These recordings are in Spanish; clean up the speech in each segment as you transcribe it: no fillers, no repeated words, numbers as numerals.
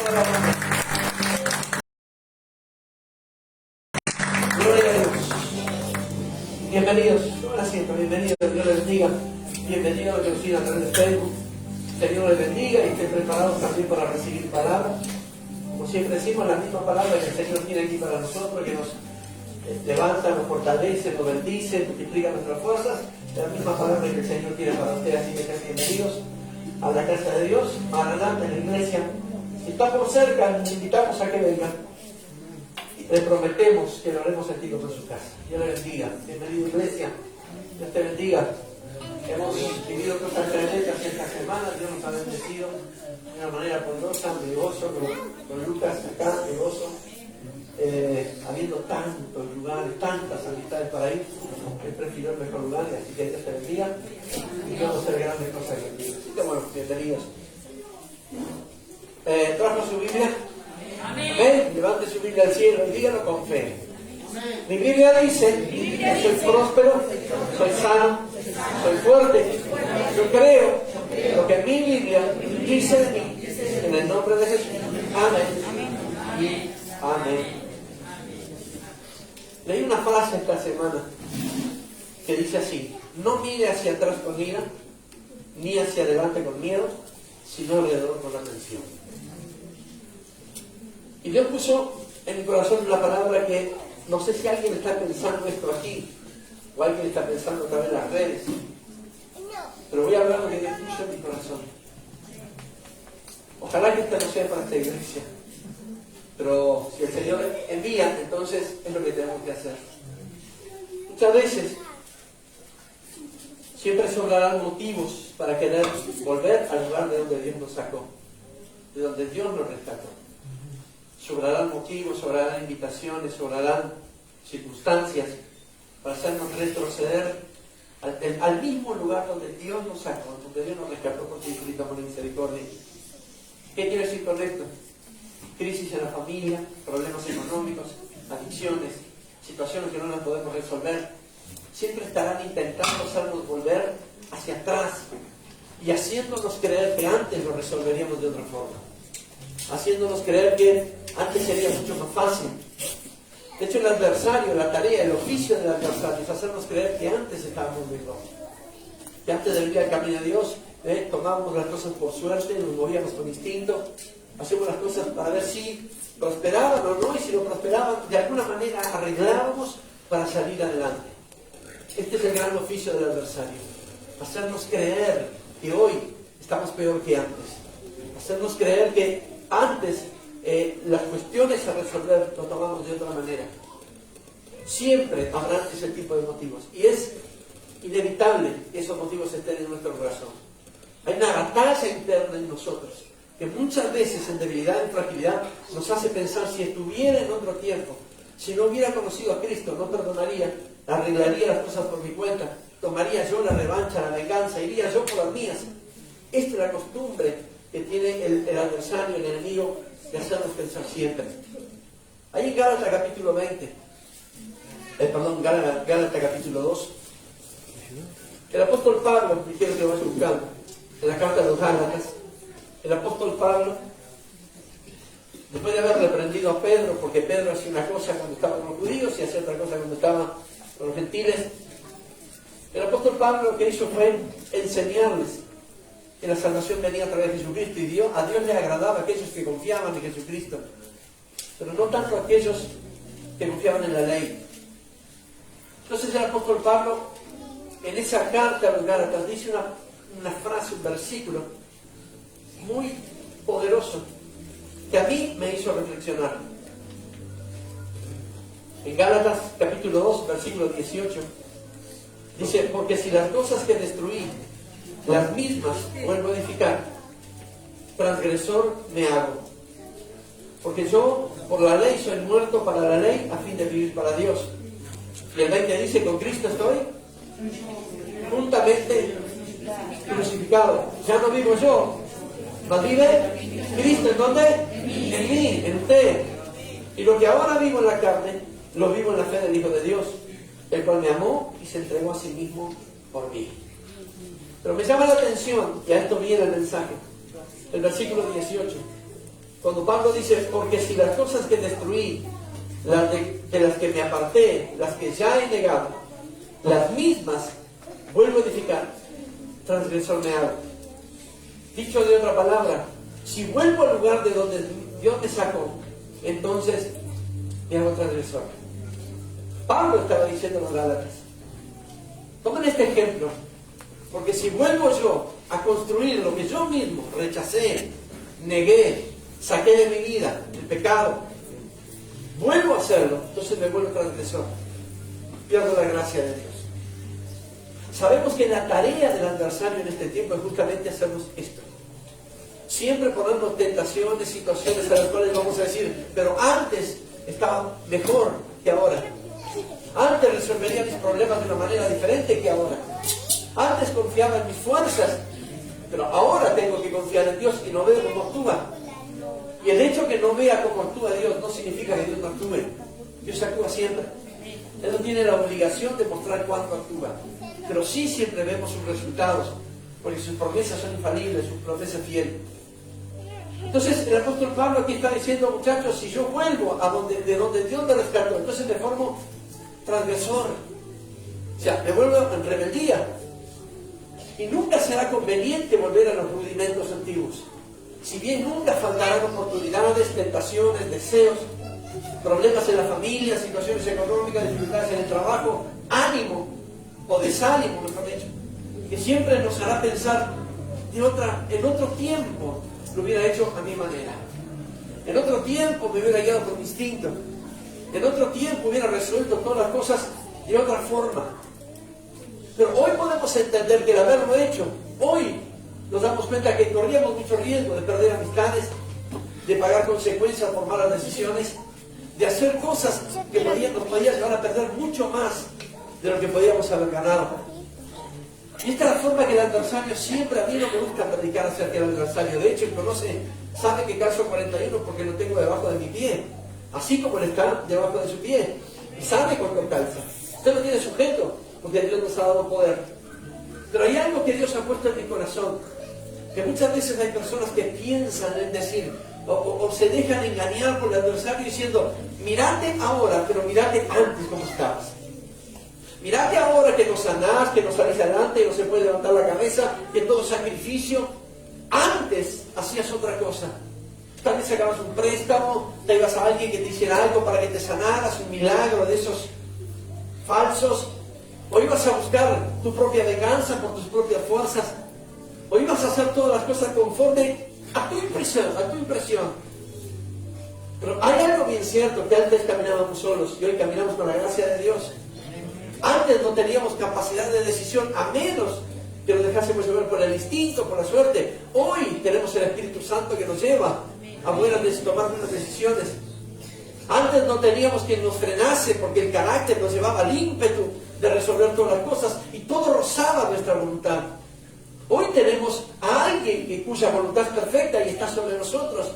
Gloria a Dios. Bienvenidos, tomen asiento, bienvenidos, Dios les bendiga. Bienvenidos a los que nos siguen a través de Facebook. Señor les bendiga y estén preparados también para recibir palabra. Como siempre decimos, la misma palabra que el Señor tiene aquí para nosotros, que nos levanta, nos fortalece, nos bendice, multiplica nuestras fuerzas. La misma palabra que el Señor tiene para ustedes, así que sean bienvenidos a la casa de Dios, Maranata, en la iglesia. Si está por cerca, les invitamos a que vengan. Les prometemos que lo haremos sentido en su casa. Dios les bendiga. Bienvenido, iglesia. Dios te bendiga. Hemos vivido cosas tremendas esta semana. Dios nos ha bendecido de una manera poderosa, de gozo, con Lucas acá, de gozo. Habiendo tantos lugares, tantas amistades para ir, él prefirió el mejor lugar, así que Dios te bendiga y vamos a hacer grandes cosas contigo. Así que bueno, bienvenidos. ¿Trajo su Biblia? Amén. Levante su Biblia al cielo y dígalo con fe. Mi Biblia dice: soy próspero, soy sano, soy fuerte. Yo creo lo que mi Biblia dice de mí, en el nombre de Jesús. Amén y amén. Leí una frase esta semana que dice así: no mire hacia atrás con ira, ni hacia adelante con miedo, sino alrededor con atención. Y Dios puso en mi corazón una palabra que no sé si alguien está pensando esto aquí, o alguien está pensando a través de las redes, pero voy a hablar lo que Dios puso en mi corazón. Ojalá que esta no sea para esta iglesia, pero si el Señor envía, entonces es lo que tenemos que hacer. Muchas veces siempre sobrarán motivos para querer volver al lugar de donde Dios nos sacó, de donde Dios nos rescató. Sobrarán motivos, sobrarán invitaciones, sobrarán circunstancias para hacernos retroceder al mismo lugar donde Dios nos sacó, donde Dios nos rescató por su infinita amor y misericordia. ¿Qué quiero decir con esto? Crisis en la familia, problemas económicos, adicciones, situaciones que no las podemos resolver, siempre estarán intentando hacernos volver hacia atrás y haciéndonos creer que antes lo resolveríamos de otra forma, haciéndonos creer que antes sería mucho más fácil. De hecho, el adversario, la tarea, el oficio del adversario es hacernos creer que antes estábamos mejor, que antes de venir al camino de Dios tomábamos las cosas por suerte, nos movíamos con instinto, hacíamos las cosas para ver si prosperaban o no, y si no prosperaban, de alguna manera arreglábamos para salir adelante. Este es el gran oficio del adversario: hacernos creer que hoy estamos peor que antes, hacernos creer que antes las cuestiones a resolver lo tomamos de otra manera. Siempre habrá ese tipo de motivos, y es inevitable que esos motivos estén en nuestro corazón. Hay una batalla interna en nosotros que muchas veces, en debilidad, en fragilidad, nos hace pensar: si estuviera en otro tiempo, si no hubiera conocido a Cristo, no perdonaría, arreglaría las cosas por mi cuenta, tomaría yo la revancha, la venganza, iría yo por las mías. Esta es la costumbre que tiene el adversario, el enemigo, de hacernos pensar siempre. Ahí en Gálatas capítulo 20, Gálatas capítulo 2, el apóstol Pablo, quiero que lo vaya buscando, en la carta de los Gálatas, el apóstol Pablo, después de haber reprendido a Pedro, porque Pedro hacía una cosa cuando estaba con los judíos y hacía otra cosa cuando estaba con los gentiles, el apóstol Pablo lo que hizo fue enseñarles que la salvación venía a través de Jesucristo, y a Dios le agradaba a aquellos que confiaban en Jesucristo, pero no tanto a aquellos que confiaban en la ley. Entonces el apóstol Pablo, en esa carta a los Gálatas, dice una frase, un versículo muy poderoso que a mí me hizo reflexionar. En Gálatas capítulo 2, versículo 18, dice: porque si las cosas que destruí, las mismas vuelvo a edificar, transgresor me hago. Porque yo por la ley soy muerto para la ley, a fin de vivir para Dios. Y el 20 dice: con Cristo estoy juntamente crucificado. Ya no vivo yo, mas vive Cristo. ¿En dónde? En mí, en usted. Y lo que ahora vivo en la carne, lo vivo en la fe del Hijo de Dios, el cual me amó y se entregó a sí mismo por mí. Pero me llama la atención, y a esto viene el mensaje, el versículo 18. Cuando Pablo dice, porque si las cosas que destruí, de las que me aparté, las que ya he negado, las mismas vuelvo a edificar, transgresor me hago. Dicho de otra palabra, si vuelvo al lugar de donde Dios me sacó, entonces me hago transgresor. Pablo estaba diciendo a los Gálatas, tomen este ejemplo, porque si vuelvo yo a construir lo que yo mismo rechacé, negué, saqué de mi vida, el pecado, vuelvo a hacerlo, entonces me vuelvo transgresor, pierdo la gracia de Dios. Sabemos que la tarea del adversario en este tiempo es justamente hacernos esto. Siempre ponernos tentaciones, situaciones a las cuales vamos a decir, pero antes estaba mejor que ahora. Antes resolvería mis problemas de una manera diferente que ahora. Antes confiaba en mis fuerzas, pero ahora tengo que confiar en Dios y no veo cómo actúa. Y el hecho que no vea cómo actúa Dios no significa que Dios no actúe. Dios actúa siempre. Él no tiene la obligación de mostrar cuánto actúa, pero sí siempre vemos sus resultados, porque sus promesas son infalibles, sus promesas fieles. Entonces el apóstol Pablo aquí está diciendo, muchachos, si yo vuelvo de donde Dios me rescató, entonces me formo transgresor, o sea, me vuelvo en rebeldía, y nunca será conveniente volver a los rudimentos antiguos. Si bien nunca faltarán oportunidades, tentaciones, deseos, problemas en la familia, situaciones económicas, dificultades en el trabajo, ánimo o desánimo, mejor dicho, que siempre nos hará pensar en otro tiempo lo hubiera hecho a mi manera, en otro tiempo me hubiera guiado por mi instinto, en otro tiempo hubiera resuelto todas las cosas de otra forma. Pero hoy podemos entender que el haberlo hecho, hoy nos damos cuenta que corríamos mucho riesgo de perder amistades, de pagar consecuencias por malas decisiones, de hacer cosas que nos podían llevar a perder mucho más de lo que podíamos haber ganado. Y esta es la forma que el adversario siempre, a mí no me gusta predicar acerca del adversario. De hecho, el conoce, sabe que calzo 41 porque lo tengo debajo de mi pie, así como él está debajo de su pie, y sabe cuánto calza. Usted lo tiene sujeto, porque Dios nos ha dado poder. Pero hay algo que Dios ha puesto en mi corazón, que muchas veces hay personas que piensan en decir, o se dejan engañar por el adversario diciendo, mirate ahora, pero mirate antes como estabas. Mirate ahora que no sanás, que no salís adelante, que no se puede levantar la cabeza, que todo sacrificio. Antes hacías otra cosa. Tal vez sacabas un préstamo, te ibas a alguien que te hiciera algo para que te sanaras, un milagro de esos falsos. O ibas a buscar tu propia venganza por tus propias fuerzas. O ibas a hacer todas las cosas conforme a tu impresión. Pero hay algo bien cierto, que antes caminábamos solos y hoy caminamos con la gracia de Dios. Antes no teníamos capacidad de decisión, a menos que nos dejásemos llevar por el instinto, por la suerte. Hoy tenemos el Espíritu Santo que nos lleva a tomar buenas decisiones. Antes no teníamos quien nos frenase, porque el carácter nos llevaba al ímpetu de resolver todas las cosas y todo rozaba nuestra voluntad. Hoy tenemos a alguien cuya voluntad es perfecta y está sobre nosotros.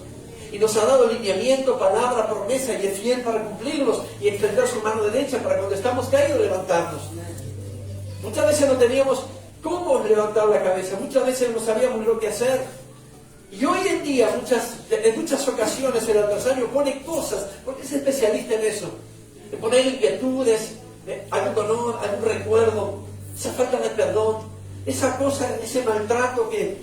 Y nos ha dado lineamiento, palabra, promesa, y es fiel para cumplirlos y extender su mano derecha para cuando estamos caídos levantarnos. Muchas veces no teníamos cómo levantar la cabeza, muchas veces no sabíamos lo que hacer. Y hoy en día, en muchas ocasiones, el adversario pone cosas, porque es especialista en eso, de poner inquietudes, algún dolor, algún recuerdo, esa falta de perdón, esa cosa, ese maltrato que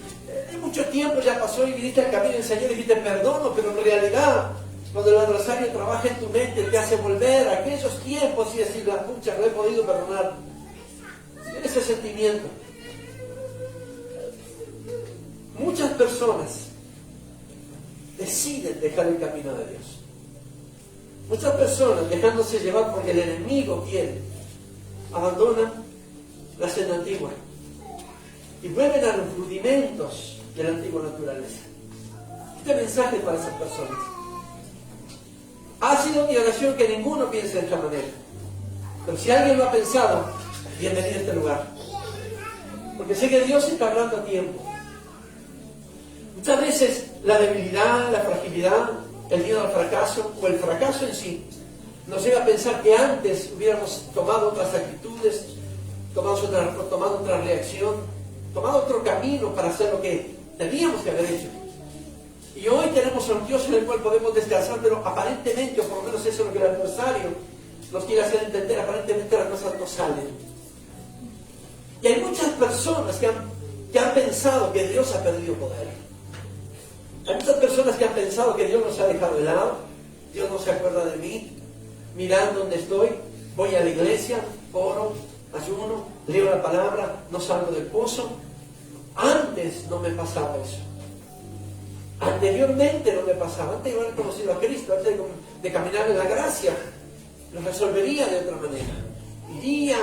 mucho tiempo ya pasó y viniste al camino del Señor y dijiste perdono, pero en realidad cuando el adversario trabaja en tu mente te hace volver a aquellos tiempos y decir, la pucha, no he podido perdonar. Ese sentimiento. Muchas personas deciden dejar el camino de Dios. Muchas personas, dejándose llevar porque el enemigo quiere, abandonan la senda antigua y vuelven a los rudimentos de la antigua naturaleza. Este mensaje es para esas personas. Ha sido mi oración que ninguno piense de esta manera. Pero si alguien lo ha pensado, bienvenido a este lugar. Porque sé que Dios está hablando a tiempo. Muchas veces la debilidad, la fragilidad, el miedo al fracaso o el fracaso en sí nos lleva a pensar que antes hubiéramos tomado otras actitudes, tomado otra reacción, tomado otro camino para hacer lo que teníamos que haber hecho. Y hoy tenemos tenemos a un Dios en el cual podemos descansar, pero aparentemente, o por lo menos eso es lo que el adversario nos quiere hacer entender, aparentemente las cosas no salen. Y hay muchas personas que han pensado que Dios ha perdido poder. Hay muchas personas que han pensado que Dios nos ha dejado de lado, Dios no se acuerda de mí. Mirad dónde estoy, voy a la iglesia, oro, ayuno, leo la palabra, no salgo del pozo. Antes no me pasaba eso. Anteriormente no me pasaba. Antes de haber conocido a Cristo, antes de caminar en la gracia, lo resolvería de otra manera. Iría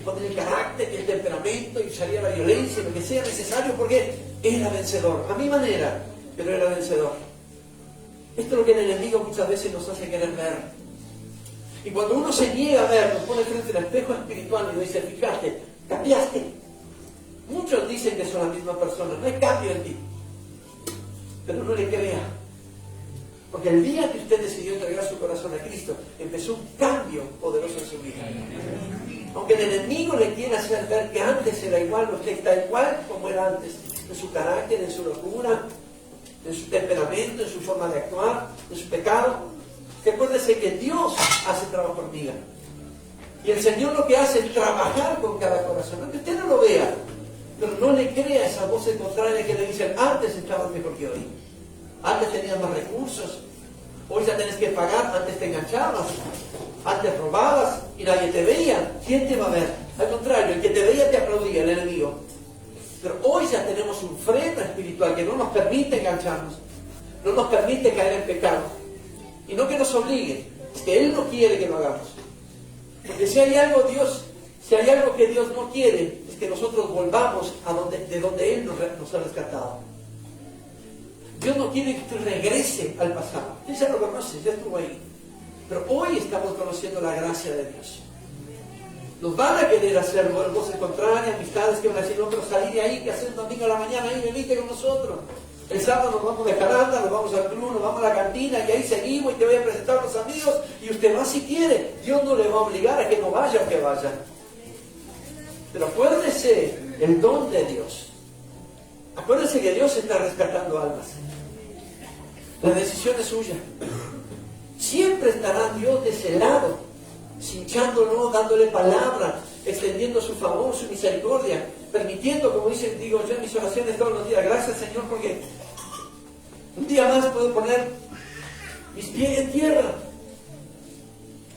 con el carácter, el temperamento, y usaría la violencia, lo que sea necesario, porque era vencedor. A mi manera, pero era vencedor. Esto es lo que el enemigo muchas veces nos hace querer ver. Y cuando uno se niega a ver, nos pone frente al espejo espiritual y nos dice, fíjate, cambiaste. Muchos dicen que son la misma persona, no hay cambio en ti. Pero no le crea. Porque el día que usted decidió entregar su corazón a Cristo, empezó un cambio poderoso en su vida. Aunque el enemigo le quiera hacer ver que antes era igual, usted está igual como era antes, en su carácter, en su locura, en su temperamento, en su forma de actuar, en su pecado. Recuérdese que Dios hace trabajo hormiga. Y el Señor lo que hace es trabajar con cada corazón. Aunque usted no lo vea, pero no le crea esas voces contrarias que le dicen, antes estabas mejor que hoy. Antes tenías más recursos. Hoy ya tenés que pagar, antes te enganchabas. Antes robabas y nadie te veía. ¿Quién te va a ver? Al contrario, el que te veía te aplaudía, el enemigo. Pero hoy ya tenemos un freno espiritual que no nos permite engancharnos. No nos permite caer en pecado. Y no que nos obligue, es que Él no quiere que lo hagamos. Porque si hay algo que Dios no quiere, es que nosotros volvamos de donde Él nos ha rescatado. Dios no quiere que usted regrese al pasado. Usted ya lo conoce, ya estuvo ahí. Pero hoy estamos conociendo la gracia de Dios. Nos van a querer hacer voces contrarias, amistades que van a decir, no, pero salí de ahí, que hacer un domingo a la mañana, ahí venite con nosotros. El sábado nos vamos de caranda, nos vamos al club, nos vamos a la cantina y ahí seguimos y te voy a presentar a los amigos y usted va si quiere. Dios no le va a obligar a que no vaya o que vaya. Pero acuérdese el don de Dios. Acuérdese que Dios está rescatando almas. La decisión es suya. Siempre estará Dios de ese lado, cinchándolo, dándole palabra, extendiendo su favor, su misericordia, permitiendo, como digo yo en mis oraciones todos los días, gracias Señor porque un día más puedo poner mis pies en tierra.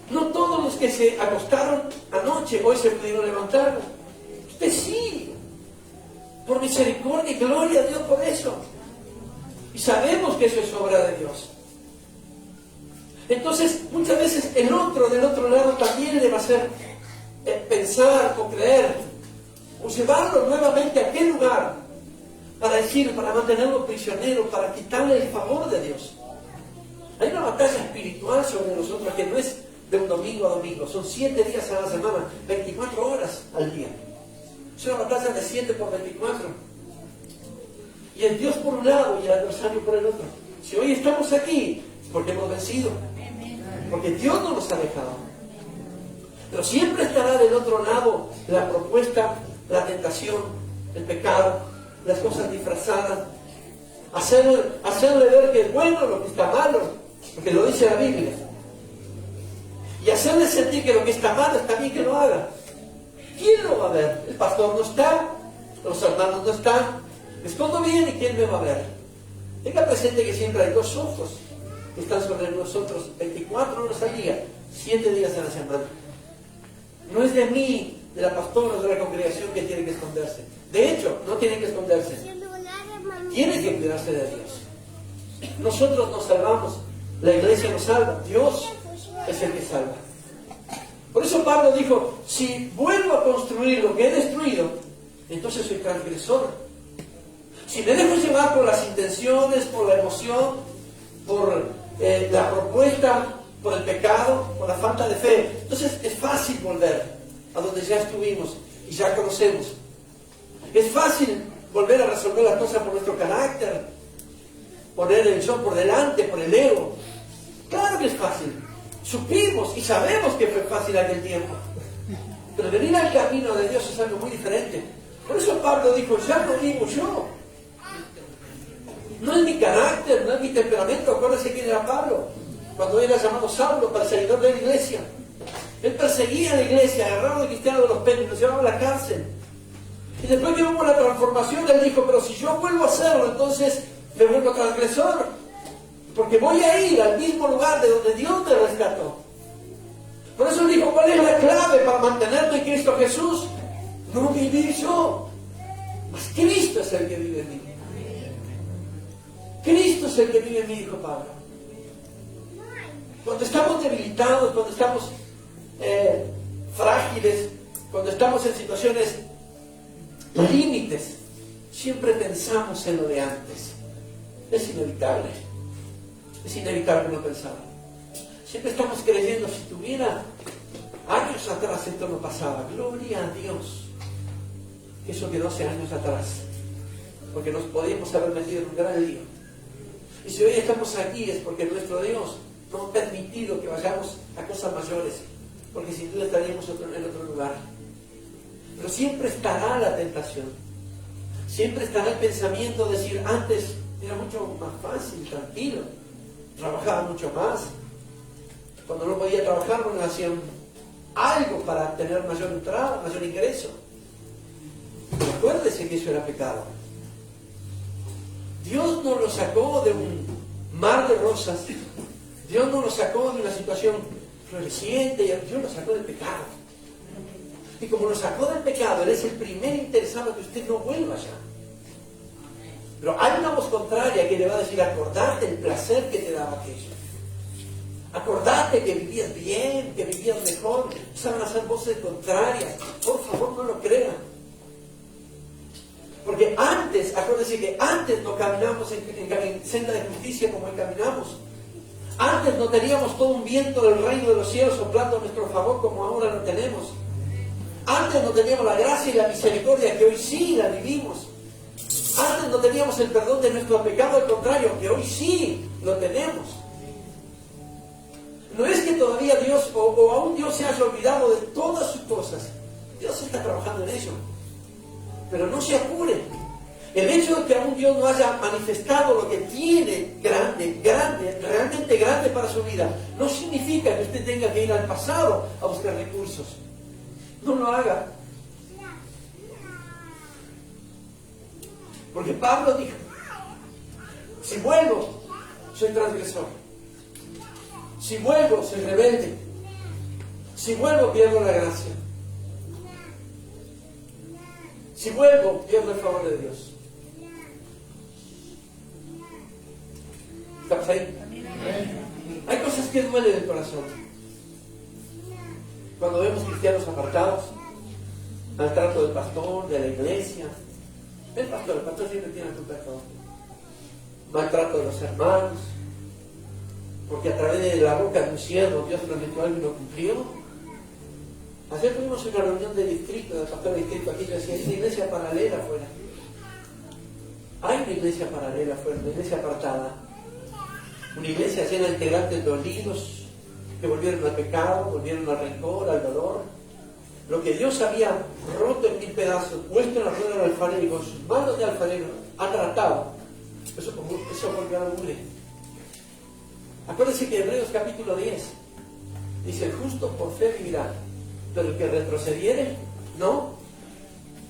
No todos los que se acostaron anoche hoy se pudieron levantar. Usted sí, por misericordia y gloria a Dios por eso. Y sabemos que eso es obra de Dios. Entonces, muchas veces el otro del otro lado también le va a hacer pensar o creer, o llevarlo nuevamente a aquel lugar para mantenerlo prisionero, para quitarle el favor de Dios. Hay una batalla espiritual sobre nosotros que no es de un domingo a domingo, son 7 días a la semana, 24 horas al día. Es una batalla de 7 por 24. Y el Dios por un lado y el adversario por el otro. Si hoy estamos aquí, es porque hemos vencido. Porque Dios no nos ha dejado. Pero siempre estará del otro lado la propuesta, la tentación, el pecado, las cosas disfrazadas. Hacerle ver que es bueno lo que está malo, porque lo dice la Biblia. Y hacerle sentir que lo que está malo está bien que lo haga. ¿Quién lo va a ver? El pastor no está, los hermanos no están. Me escondo bien y ¿quién me va a ver? Tenga presente que siempre hay 2 ojos que están sobre nosotros 24 horas al día, 7 días a la semana. No es de mí, de la pastora o de la congregación que tiene que esconderse. De hecho, no tiene que esconderse. Tiene que cuidarse de Dios. Nosotros nos salvamos, la iglesia nos salva, Dios es el que salva. Por eso Pablo dijo, si vuelvo a construir lo que he destruido, entonces soy transgresor. Si me dejo llevar por las intenciones, por la emoción, por la propuesta, por el pecado, por la falta de fe, entonces es fácil volver a donde ya estuvimos y ya conocemos. Es fácil volver a resolver las cosas por nuestro carácter, poner el yo por delante, por el ego. Claro que es fácil. Supimos y sabemos que fue fácil aquel tiempo. Pero venir al camino de Dios es algo muy diferente. Por eso Pablo dijo, ya no vivo yo. No es mi carácter, no es mi temperamento. Acuérdense quién era Pablo, cuando era llamado Saulo, perseguidor de la iglesia. Él perseguía a la iglesia, agarraba a los cristianos de los pelos y los llevaba a la cárcel. Y después que hubo la transformación, él dijo, pero si yo vuelvo a hacerlo, entonces me vuelvo transgresor. Porque voy a ir al mismo lugar de donde Dios me rescató. Por eso él dijo, ¿cuál es la clave para mantenerme en Cristo Jesús? No vivir yo, mas Cristo es el que vive en mí. Cristo es el que vive en mí, dijo Pablo. Cuando estamos debilitados, cuando estamos frágiles, cuando estamos en situaciones límites, siempre pensamos en lo de antes. Es inevitable no pensar. Siempre estamos creyendo, si tuviera años atrás esto no pasaba. Gloria a Dios que eso quedó hace años atrás, porque nos podíamos haber metido en un gran lío. Y si hoy estamos aquí es porque nuestro Dios nos ha permitido que vayamos a cosas mayores, porque sin duda estaríamos en otro lugar. Pero siempre estará la tentación, siempre estará el pensamiento de decir, antes era mucho más fácil, tranquilo, trabajaba mucho más. Cuando no podía trabajar, bueno, hacían algo para tener mayor entrada, mayor ingreso. Pero acuérdese que eso era pecado. Dios nos lo sacó de un mar de rosas. Dios nos lo sacó de una situación floreciente. Dios lo sacó del pecado. Y como lo sacó del pecado, Él es el primer interesado que usted no vuelva allá. Pero hay una voz contraria que le va a decir, acordate el placer que te daba aquello. Acordate que vivías bien, que vivías mejor. Saben hacer voces contrarias. Por favor, no lo crean. Porque antes, acuérdense que antes no caminamos en senda de justicia como hoy caminamos. Antes no teníamos todo un viento del reino de los cielos soplando a nuestro favor como ahora lo tenemos. Antes no teníamos la gracia y la misericordia que hoy sí la vivimos. Antes no teníamos el perdón de nuestro pecado, al contrario, que hoy sí lo tenemos. No es que todavía Dios o aún Dios se haya olvidado de todas sus cosas. Dios está trabajando en ello. Pero no se apuren. El hecho de que aún Dios no haya manifestado lo que tiene grande, realmente grande para su vida, no significa que usted tenga que ir al pasado a buscar recursos. No lo haga. Porque Pablo dijo, si vuelvo, soy transgresor. Si vuelvo, soy rebelde. Si vuelvo, pierdo la gracia. Si vuelvo, pierdo el favor de Dios. ¿Estamos ahí? Hay cosas que duelen el corazón. Cuando vemos cristianos apartados, maltrato del pastor, de la iglesia. El pastor siempre tiene culpa de todo. Maltrato de los hermanos, porque a través de la boca de un siervo Dios prometió algo y lo cumplió. Ayer tuvimos una reunión de distrito, del pastor de distrito aquí, que decía, hay una iglesia paralela afuera. Hay una iglesia paralela afuera, una iglesia apartada. Una iglesia llena de integrantes dolidos, que volvieron al pecado, volvieron al rencor, al dolor. Lo que Dios había roto en 1000 pedazos, puesto en la rueda del alfarero y con sus manos de alfarero ha tratado. Eso volvió a la mugre. Acuérdense que Hebreos capítulo 10 dice, el justo por fe vivirá, pero el que retrocediere no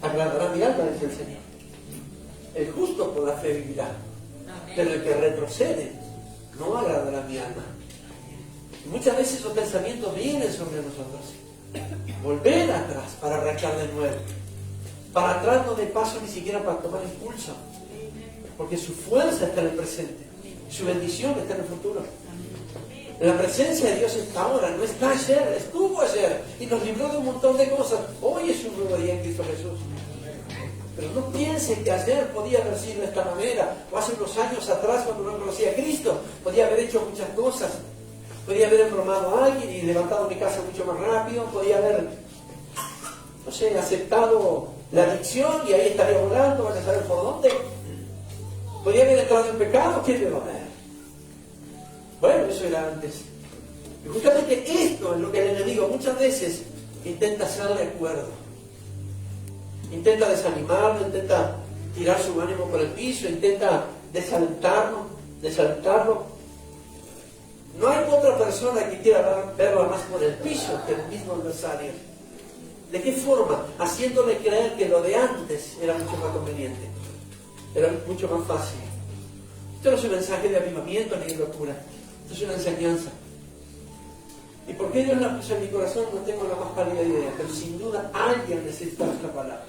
agradará mi alma, dice el Señor. El justo por la fe vivirá, pero el que retrocede no agradará mi alma. Y muchas veces los pensamientos vienen sobre nosotros. Volver atrás para arrancar de nuevo. Para atrás no de paso ni siquiera para tomar impulso. Porque su fuerza está en el presente. Su bendición está en el futuro. La presencia de Dios está ahora, no está ayer, estuvo ayer y nos libró de un montón de cosas. Hoy es un nuevo día en Cristo Jesús. Pero no piensen que ayer podía haber sido de esta manera, o hace unos años atrás cuando no conocía a Cristo, podía haber hecho muchas cosas. Podía haber embromado a alguien y levantado mi casa mucho más rápido, podía haber, no sé, aceptado la adicción y ahí estaría volando, vaya a saber por dónde. Podía haber entrado en pecado, ¿quién le va a ver? Bueno, eso era antes. Y justamente esto es lo que el enemigo muchas veces intenta hacerle acuerdo. Intenta desanimarlo, intenta tirar su ánimo por el piso, intenta de saltarlo. No hay otra persona que quiera verlo más por el piso que el mismo adversario. ¿De qué forma? Haciéndole creer que lo de antes era mucho más conveniente, era mucho más fácil. Esto no es un mensaje de avivamiento ni de locura, esto es una enseñanza. ¿Y por qué Dios la puso en mi corazón? No tengo la más pálida idea, pero sin duda alguien necesita esta palabra.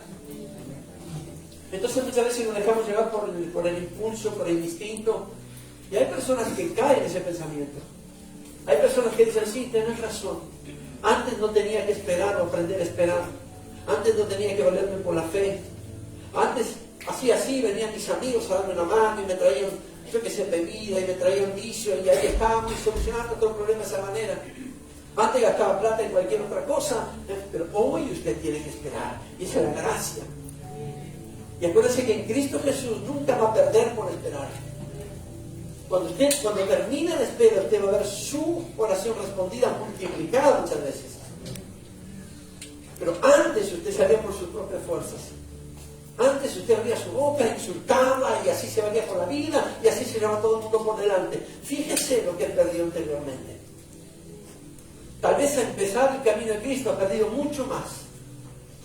Entonces muchas veces nos dejamos llevar por el impulso, por el instinto, y hay personas que caen en ese pensamiento. Hay personas que dicen, sí, tenés razón, antes no tenía que esperar o aprender a esperar, antes no tenía que valerme por la fe, antes así venían mis amigos a darme una mano y me traían, yo que sé, bebida y me traían vicio y ahí estábamos solucionando todo el problema de esa manera. Antes gastaba plata en cualquier otra cosa, pero hoy usted tiene que esperar, y esa es la gracia. Y acuérdese que en Cristo Jesús nunca va a perder por esperar. Cuando termine la espera, usted va a ver su oración respondida multiplicada muchas veces. Pero antes usted salía por sus propias fuerzas. Antes usted abría su boca, insultaba y así se valía por la vida y así se llevaba todo el mundo por delante. Fíjese lo que él perdió anteriormente. Tal vez al empezar el camino de Cristo ha perdido mucho más.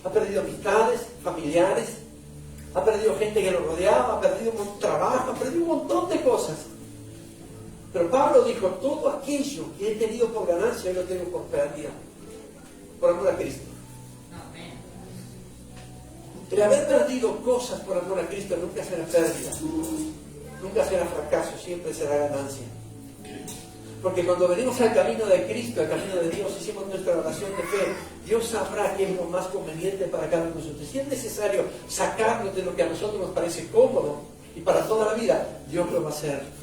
Ha perdido amistades, familiares, ha perdido gente que lo rodeaba, ha perdido un trabajo, ha perdido un montón de cosas. Pero Pablo dijo, todo aquello que he tenido por ganancia, yo lo tengo por pérdida, por amor a Cristo. El haber perdido cosas por amor a Cristo nunca será pérdida, nunca será fracaso, siempre será ganancia. Porque cuando venimos al camino de Cristo, al camino de Dios, hicimos nuestra oración de fe, Dios sabrá qué es lo más conveniente para cada uno de nosotros. Si es necesario sacarnos de lo que a nosotros nos parece cómodo y para toda la vida, Dios lo va a hacer.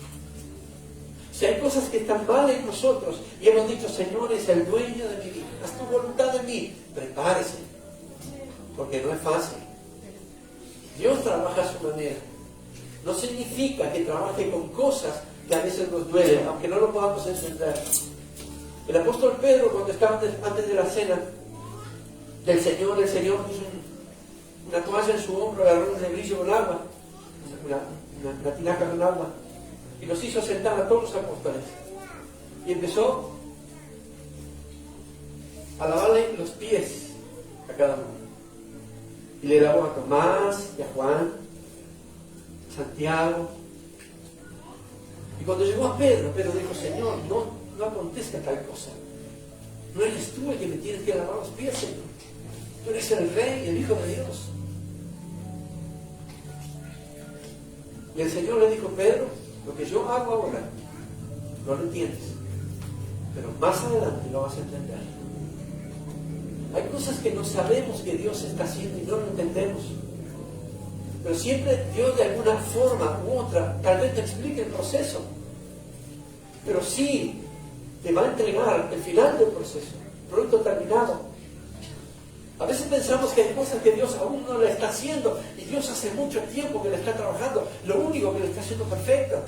Si hay cosas que están mal en nosotros y hemos dicho, Señor es el dueño de mi vida, haz tu voluntad en mí, prepárese, porque no es fácil. Dios trabaja a su manera. No significa que trabaje con cosas que a veces nos duelen, aunque no lo podamos entender. El apóstol Pedro, cuando estaba antes de la cena del Señor, el Señor puso una toalla en su hombro, agarró un rebrillo con agua, una tinaja con agua, y los hizo sentar a todos los apóstoles. Y empezó a lavarle los pies a cada uno. Y le lavó a Tomás, y a Juan, a Santiago. Y cuando llegó a Pedro, Pedro dijo, Señor, no acontezca tal cosa. No eres tú el que me tienes que lavar los pies, Señor. Tú eres el Rey, el Hijo de Dios. Y el Señor le dijo, Pedro, lo que yo hago ahora, no lo entiendes. Pero más adelante lo vas a entender. Hay cosas que no sabemos que Dios está haciendo y no lo entendemos. Pero siempre Dios de alguna forma u otra tal vez te explique el proceso. Pero sí te va a entregar el final del proceso, producto terminado. A veces pensamos que hay cosas que Dios aún no le está haciendo y Dios hace mucho tiempo que le está trabajando, lo único que le está haciendo perfecto.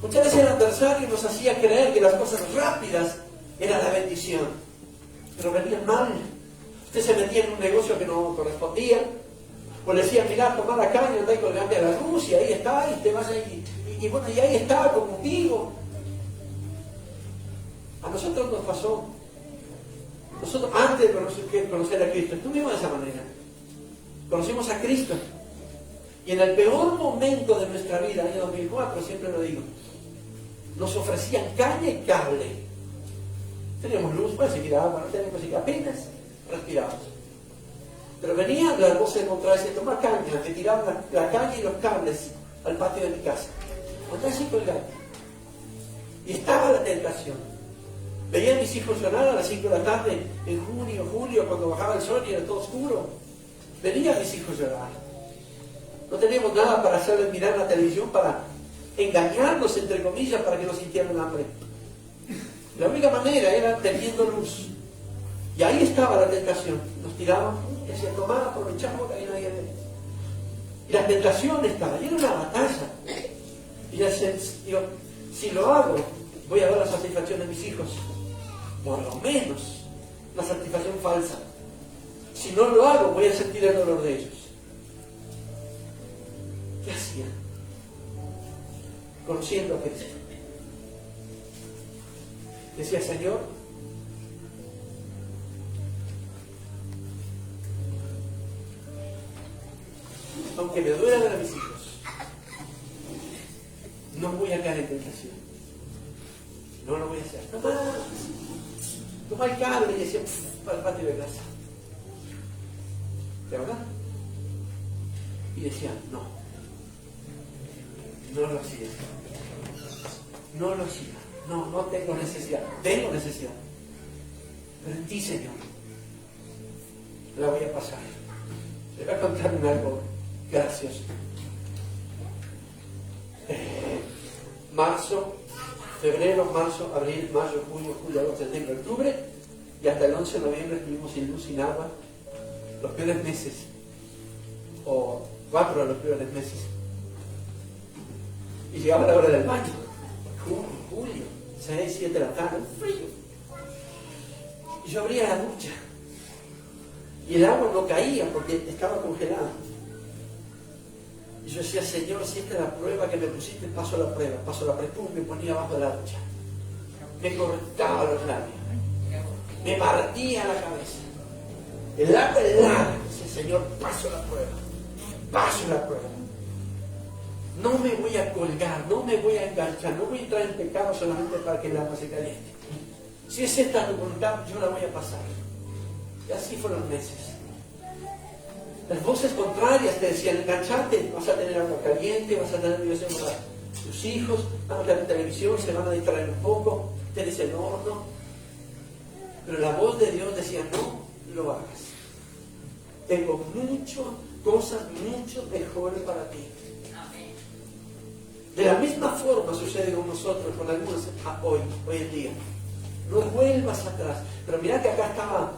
Muchas veces el adversario nos hacía creer que las cosas rápidas eran la bendición, pero venían mal. Usted se metía en un negocio que no correspondía, o le decían, mirá, toma la caña, anda y colgate a la luz, y ahí está, y te vas ahí, y bueno, y ahí está, como un vivo. A nosotros nos pasó. Nosotros, antes de conocer a Cristo, estuvimos de esa manera. Conocimos a Cristo. Y en el peor momento de nuestra vida, año 2004, siempre lo digo, nos ofrecían caña y cable. Teníamos luz, pues seguir agua, no teníamos seguir, apenas respirábamos. Pero venían las voces de contra ese, toma caña, que tiraban la caña y los cables al patio de mi casa. Andá así colgado. Y estaba la tentación. Veía a mis hijos llorar a las 5 de la tarde, en junio, julio, cuando bajaba el sol y era todo oscuro. Veía a mis hijos llorar. No teníamos nada para hacerles mirar la televisión, para engañarlos, entre comillas, para que no sintieran hambre. La única manera era teniendo luz. Y ahí estaba la tentación. Nos tiraban, y decían, tomá, aprovechamos que ahí no había nadie. Y la tentación estaba, y era una batalla. Y yo digo, si lo hago, voy a ver la satisfacción de mis hijos. Por lo menos, la satisfacción falsa. Si no lo hago, voy a sentir el dolor de ellos. ¿Qué hacía? hacía? Conociendo a Cristo. Decía, Señor, aunque me duela ver a mis hijos, no voy a caer en tentación. No lo voy a hacer. Toma el cable y decía, para el patio de casa. ¿De verdad? Y decía, no lo hacía. No lo hacía. No tengo necesidad. Tengo necesidad. Pero en ti, Señor, la voy a pasar. Le voy a contar algo gracioso. Febrero, marzo, abril, mayo, junio, julio, agosto, septiembre, octubre, y hasta el 11 de noviembre estuvimos sin luz, sin agua, los peores meses, o 4 de los peores meses. Y llegaba la hora del baño, julio, 6, 7 de la tarde, frío. Y yo abría la ducha, y el agua no caía porque estaba congelada. Y yo decía, Señor, si esta es la prueba que me pusiste, paso la prueba, pum, me ponía abajo de la ducha. Me cortaba los labios, me partía la cabeza. El agua helada, decía, Señor, paso la prueba. No me voy a colgar, no me voy a enganchar, no voy a entrar en pecado solamente para que el agua se caliente. Si es esta tu voluntad, yo la voy a pasar. Y así fueron meses. Las voces contrarias te decían, engancharte, vas a tener agua caliente, vas a tener diversión para tus hijos, van a tener televisión, se van a distraer un poco, te dicen no. Pero la voz de Dios decía, no lo hagas. Tengo cosas mucho mejores para ti. De la misma forma sucede con nosotros, con algunos hoy en día. No vuelvas atrás. Pero mira que acá estaba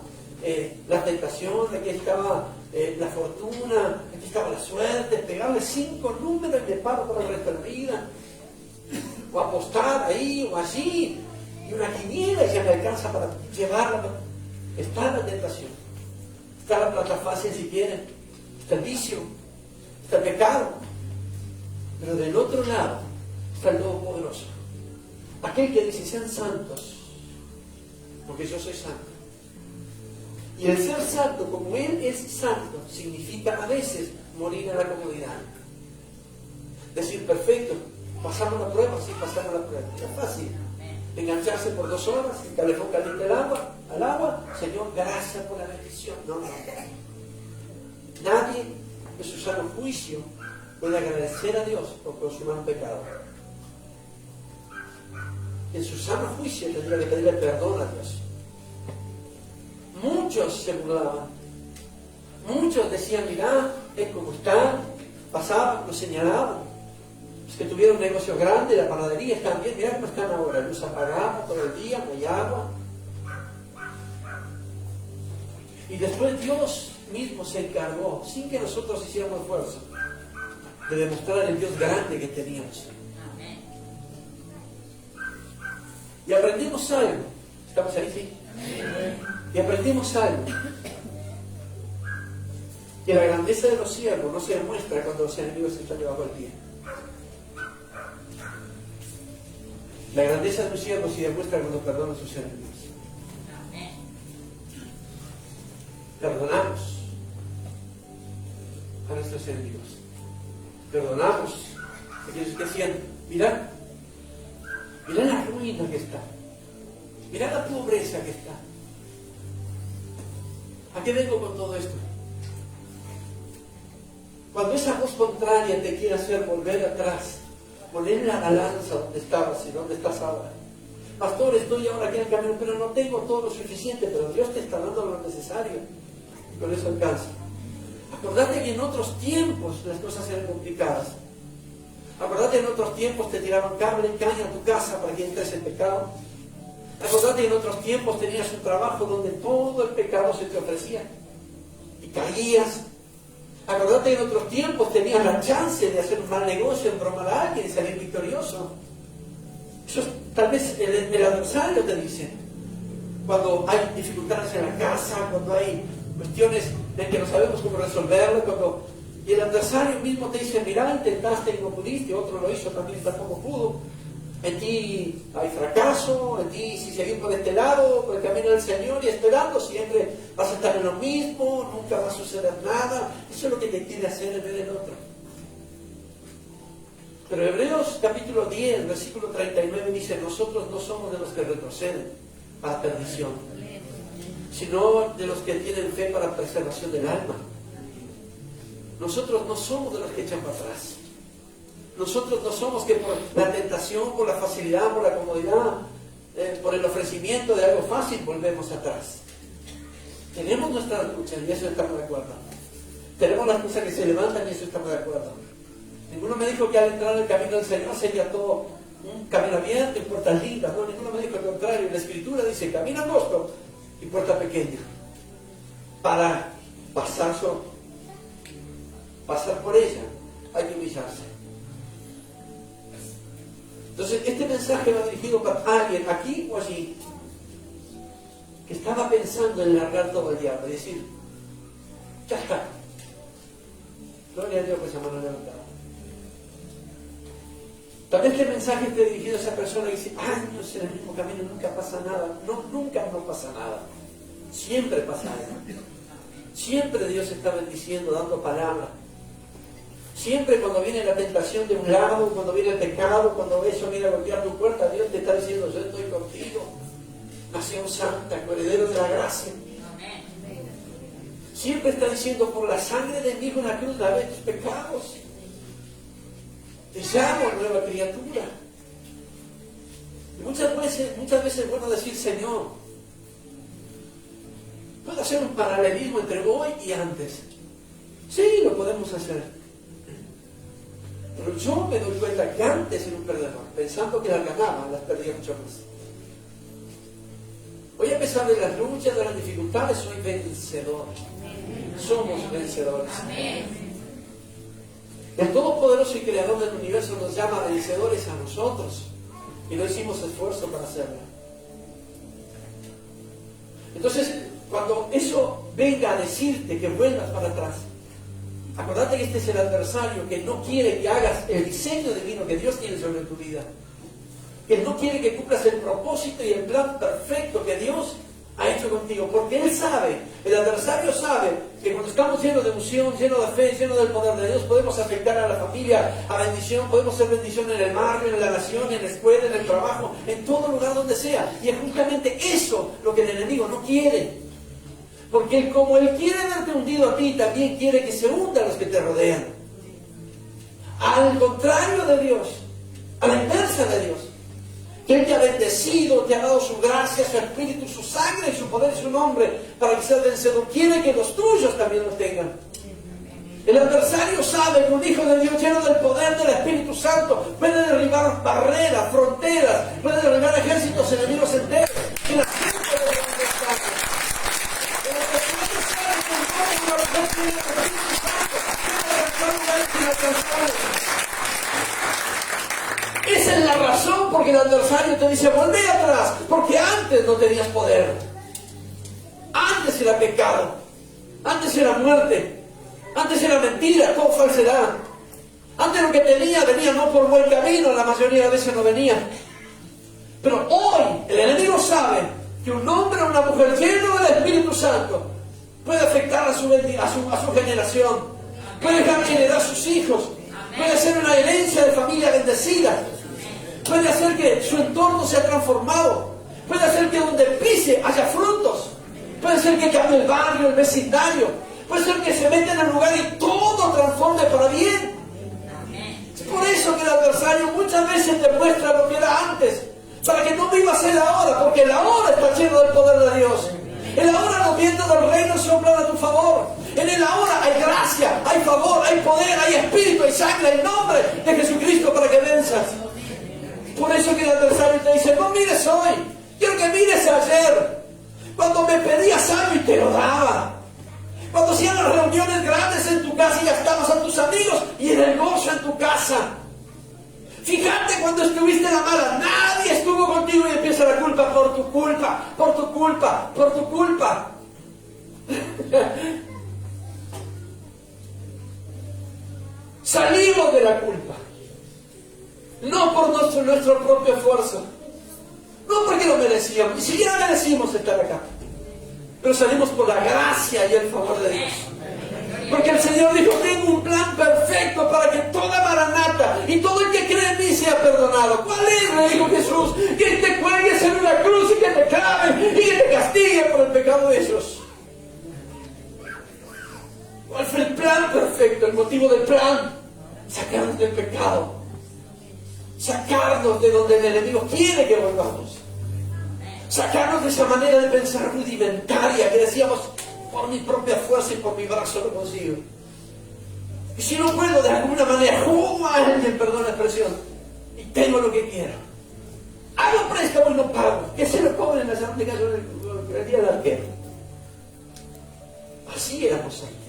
la tentación, aquí estaba la fortuna, aquí estaba la suerte, pegarle 5 números y me paro para el resto de la vida. O apostar ahí o allí, y una quiniela y ya me alcanza para llevarla. Está la tentación, está la plata fácil si quieren, está el vicio, está el pecado. Pero del otro lado está el Todopoderoso, aquel que dice, sean santos, porque yo soy santo. Y el ser santo, como Él es santo, significa a veces morir en la comodidad. Decir, perfecto, pasamos la prueba, sí, pasamos la prueba. Es fácil. Engancharse por 2 horas, el calefón caliente al agua, Señor, gracias por la bendición. No. Nadie en su sano juicio puede agradecer a Dios por consumar un pecado. En su sano juicio tendría que pedirle perdón a Dios. Muchos se burlaban. Muchos decían, mirá, es como están. Pasaban, lo señalaban. Los que tuvieron un negocio grande, la panadería, están bien, mirá cómo están ahora. Luz apagada todo el día, no hay agua. Y después Dios mismo se encargó, sin que nosotros hiciéramos esfuerzo, de demostrar el Dios grande que teníamos. Y aprendimos algo. ¿Estamos ahí? Sí. Y aprendimos algo. Que la grandeza de los siervos no se demuestra cuando los enemigos están debajo del pie. La grandeza de los siervos se demuestra cuando perdonan a sus enemigos. Perdonamos a nuestros enemigos. Perdonamos a aquellos que decían, mirá la ruina que está. Mirá la pobreza que está. ¿A qué vengo con todo esto? Cuando esa voz contraria te quiere hacer volver atrás, poner la balanza donde estabas y donde estás ahora. Pastor, estoy ahora aquí en el camino, pero no tengo todo lo suficiente, pero Dios te está dando lo necesario. Y con eso alcanza. Acordate que en otros tiempos las cosas eran complicadas. Acordate que en otros tiempos te tiraban cable y caña a tu casa para que entres en pecado. Acordate que en otros tiempos tenías un trabajo donde todo el pecado se te ofrecía y caías. Acordate que en otros tiempos tenías la chance de hacer un mal negocio, embromar a alguien y salir victorioso. Eso es, tal vez el adversario te dice. Cuando hay dificultades en la casa, cuando hay cuestiones en que no sabemos cómo resolverlo, cuando Y el adversario mismo te dice, mira, intentaste y no pudiste, otro lo hizo, también tampoco pudo. En ti hay fracaso, en ti si seguir por este lado, por el camino del Señor y esperando, siempre vas a estar en lo mismo, nunca va a suceder nada. Eso es lo que te quiere hacer en vez del otro. Pero Hebreos capítulo 10, versículo 39 dice, nosotros no somos de los que retroceden a la perdición, sino de los que tienen fe para la preservación del alma. Nosotros no somos de los que echan para atrás. Nosotros no somos que por la tentación, por la facilidad, por la comodidad, por el ofrecimiento de algo fácil volvemos atrás. Tenemos nuestras luchas y eso estamos de acuerdo. Tenemos las cosas que se levantan y eso estamos de acuerdo. Ninguno me dijo que al entrar en el camino del Señor sería todo un camino abierto y puertas lindas. No, ninguno me dijo lo contrario. La Escritura dice camino angosto y puerta pequeña. Para pasar por ella hay que humillarse. Entonces, este mensaje va dirigido para alguien aquí o allí que estaba pensando en largar todo el diablo y decir, ya está. Gloria a Dios que esa mano levantada. Tal vez este mensaje esté dirigido a esa persona que dice, años en el mismo camino, nunca pasa nada. No, nunca no pasa nada. Siempre pasa algo. Siempre Dios está bendiciendo, dando palabras. Siempre cuando viene la tentación de un lado, cuando viene el pecado, cuando eso viene a golpear tu puerta, Dios te está diciendo, yo estoy contigo. Nación santa, heredero de la gracia. Siempre está diciendo, por la sangre de mi hijo en la cruz, lavé tus pecados. Te llamo nueva criatura. Y muchas veces es bueno decir, Señor, ¿puedo hacer un paralelismo entre hoy y antes? Sí, lo podemos hacer. Pero yo me doy cuenta que antes era un perdedor, pensando que las ganaba, las perdía mucho más. Hoy, a pesar de las luchas, de las dificultades, soy vencedor. Somos vencedores. El Todopoderoso y Creador del universo nos llama vencedores a nosotros y no hicimos esfuerzo para hacerlo. Entonces, cuando eso venga a decirte que vuelvas para atrás, acordate que este es el adversario que no quiere que hagas el diseño divino que Dios tiene sobre tu vida, que no quiere que cumplas el propósito y el plan perfecto que Dios ha hecho contigo, porque Él sabe, el adversario sabe que cuando estamos llenos de unción, llenos de fe, llenos del poder de Dios, podemos afectar a la familia, a bendición, podemos ser bendición en el barrio, en la nación, en la escuela, en el trabajo, en todo lugar donde sea. Y es justamente eso lo que el enemigo no quiere, porque como Él quiere verte hundido a ti, también quiere que se hunda a los que te rodean. Al contrario de Dios, a la inversa de Dios, que Él te ha bendecido, te ha dado su gracia, su espíritu, su sangre y su poder y su nombre para que seas vencedor. Quiere que los tuyos también lo tengan. El adversario sabe que un hijo de Dios lleno del poder del Espíritu Santo puede derribar barreras, fronteras, puede derribar ejércitos enemigos enteros. Y la gente de la understand. El adversario sabe que un hombre no tiene el Espíritu Santo, tiene la razón. Esa es la razón por que el adversario te dice, volvé atrás, porque antes no tenías poder. Antes era pecado, antes era muerte, antes era mentira, todo falsedad. Antes lo que tenía venía no por buen camino, la mayoría de veces no venía. Pero hoy el enemigo sabe que un hombre o una mujer lleno del Espíritu Santo puede afectar a su generación, puede generar a sus hijos, puede ser una herencia de familia bendecida, puede hacer que su entorno sea transformado, puede hacer que donde pise haya frutos, puede ser que cambie el barrio, el vecindario, puede ser que se meta en el lugar y todo transforme para bien. Es por eso que el adversario muchas veces te muestra lo que era antes, para que no vivas el ahora, porque el ahora está lleno del poder de Dios. El ahora los vientos del reino soplan a tu favor. En el ahora hay gracia, hay favor, hay poder, hay espíritu, hay sangre, hay nombre de Jesucristo para que venzas. Por eso que el adversario te dice, no mires hoy, quiero que mires ayer, cuando me pedías algo y te lo daba, cuando hacían las reuniones grandes en tu casa y gastabas a tus amigos y en el gozo en tu casa. Fíjate cuando estuviste en la mala, nadie estuvo contigo y empieza la culpa por tu culpa, por tu culpa, por tu culpa. Salimos de la culpa. No por nuestro propio esfuerzo. No porque lo merecíamos. Ni siquiera merecimos estar acá. Pero salimos por la gracia y el favor de Dios. Porque el Señor dijo, tengo un plan perfecto para que toda Maranata y todo el que cree en mí sea perdonado. ¿Cuál es? Le dijo Jesús, que te cuelgues en una cruz y que te claven y que te castiguen por el pecado de ellos. ¿Cuál fue el plan perfecto? El motivo del plan: sacarnos del pecado, sacarnos de donde el enemigo quiere que volvamos, sacarnos de esa manera de pensar rudimentaria que decíamos, por mi propia fuerza y por mi brazo lo consigo. Y si no puedo, de alguna manera, alguien, perdón la expresión, y tengo lo que quiero. Hago préstamo y no pago. Que se lo cobren en la segunda casa el día del arquero. Así éramos antes.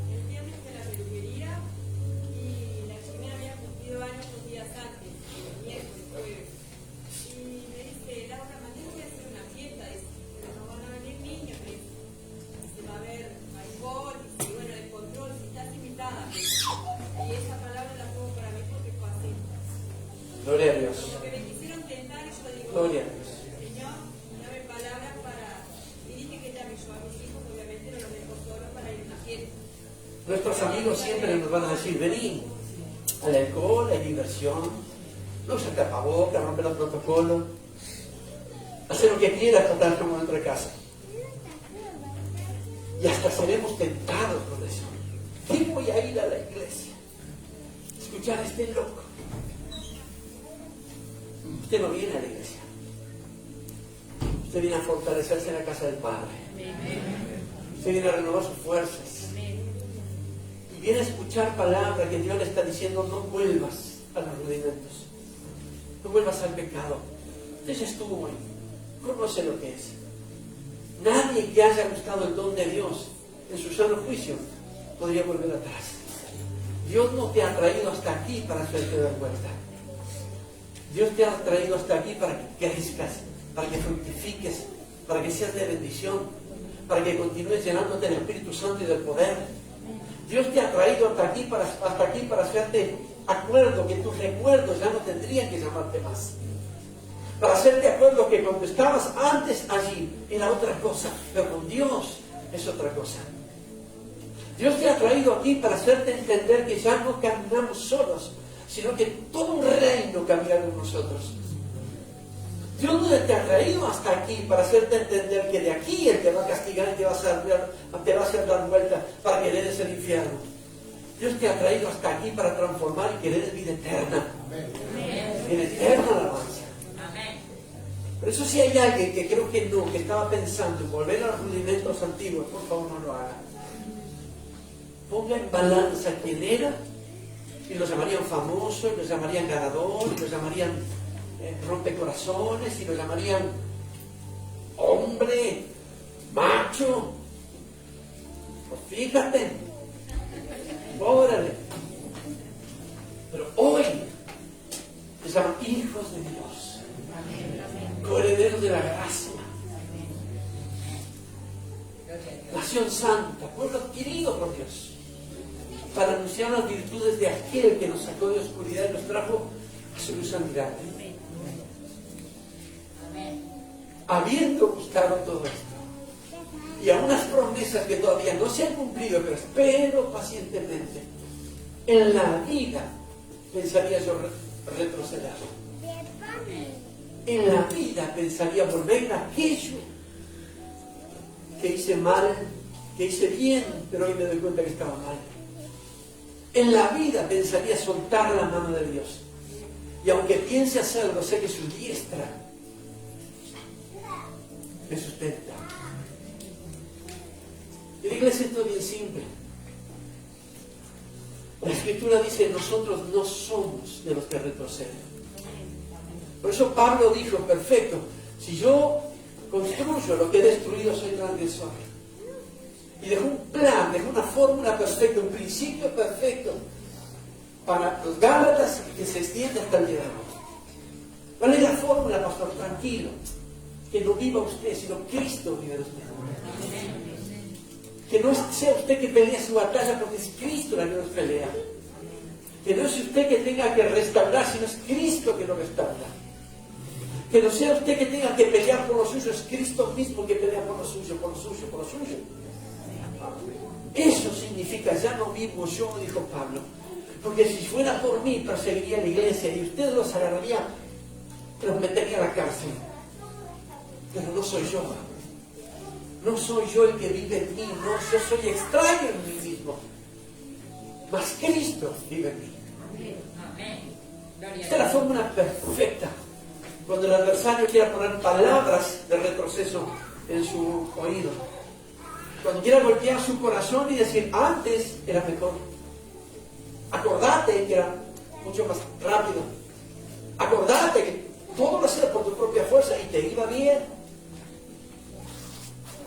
El viernes de la peluquería y la chica había cumplido años 2 días antes, el miércoles, jueves. Y me dice, Laura, mañana voy a hacer una fiesta, dice, pero no van a venir niños, me dice. Se va a ver alcohol, y bueno, el control, si estás invitada. Y esa palabra la pongo para mí porque fue así. Gloria a Dios. Como que me quisieron tentar y yo digo, Gloria a Dios. Señor, dame palabras para... Y dije que también yo a mis hijos, obviamente no los dejo solos para ir a una fiesta. Nuestros amigos siempre nos van a decir, vení, al alcohol, hay diversión, no usa tapabocas, rompe los protocolos, hacer lo que quieras, tratar como dentro de casa. Y hasta seremos tentados por eso. ¿Qué voy a ir a la iglesia? Escuchar a este loco. Usted no viene a la iglesia. Usted viene a fortalecerse en la casa del Padre. Usted viene a renovar sus fuerzas. Y viene a escuchar palabras que Dios le está diciendo, no vuelvas a los rudimentos. No vuelvas al pecado. Usted ya estuvo ahí. Conoce lo que es. Nadie que haya buscado el don de Dios en su sano juicio podría volver atrás. Dios no te ha traído hasta aquí para hacerte dar vuelta. Dios te ha traído hasta aquí para que crezcas, para que fructifiques, para que seas de bendición, para que continúes llenándote del Espíritu Santo y del poder. Dios te ha traído hasta aquí para hacerte acuerdo que tus recuerdos ya no tendrían que llamarte más. Para hacerte acuerdo que cuando estabas antes allí era otra cosa, pero con Dios es otra cosa. Dios te ha traído aquí para hacerte entender que ya no caminamos solos, sino que todo un reino camina con nosotros. Dios no te ha traído hasta aquí para hacerte entender que de aquí Él te va a castigar y te va a hacer dar vuelta para que heredes el infierno. Dios te ha traído hasta aquí para transformar y que heredes vida eterna. Vida eterna alabanza. Por eso si hay alguien que creo que no, que estaba pensando en volver a los rudimentos antiguos, por favor no lo haga. Ponga en balanza quién era y lo llamarían famoso, y lo llamarían ganador, y lo llamarían rompecorazones, y lo llamarían hombre, macho. Pues fíjate, órale. Pero hoy se llaman hijos de Dios, coherederos de la gracia, nación santa, pueblo adquirido por Dios, para anunciar las virtudes de aquel que nos sacó de oscuridad y nos trajo a su luz admirable. Habiendo buscado todo esto, y a unas promesas que todavía no se han cumplido, pero espero pacientemente, en la vida pensaría yo retroceder. En la vida pensaría volver a aquello que hice mal, que hice bien, pero hoy me doy cuenta que estaba mal. En la vida pensaría soltar la mano de Dios. Y aunque piense hacerlo, sé que su diestra me sustenta. Y la iglesia es todo bien simple. La Escritura dice, nosotros no somos de los que retroceden. Por eso Pablo dijo, perfecto, si yo construyo lo que he destruido, soy transgresor. Y dejó un plan, dejó una fórmula perfecta, un principio perfecto para los Gálatas que se extiende hasta el día de hoy. ¿Cuál es la fórmula, pastor? Tranquilo, que no viva usted, sino Cristo vive en usted. Que no sea usted que pelee su batalla, porque es Cristo la que nos pelea. Que no es usted que tenga que restaurar, sino es Cristo que lo restaura. Que no sea usted que tenga que pelear por lo suyo, es Cristo mismo que pelea por lo suyo, por lo suyo, por lo suyo. Eso significa, ya no vivo yo, dijo Pablo. Porque si fuera por mí, perseguiría a la iglesia y usted los agarraría, los metería a la cárcel. Pero no soy yo. No soy yo el que vive en mí, no, yo soy extraño en mí mismo. Mas Cristo vive en mí. Esta es la fórmula perfecta. Cuando el adversario quiera poner palabras de retroceso en su oído. Cuando quiera golpear su corazón y decir, antes era mejor. Acordate que era mucho más rápido. Acordate que todo lo hacías por tu propia fuerza y te iba bien.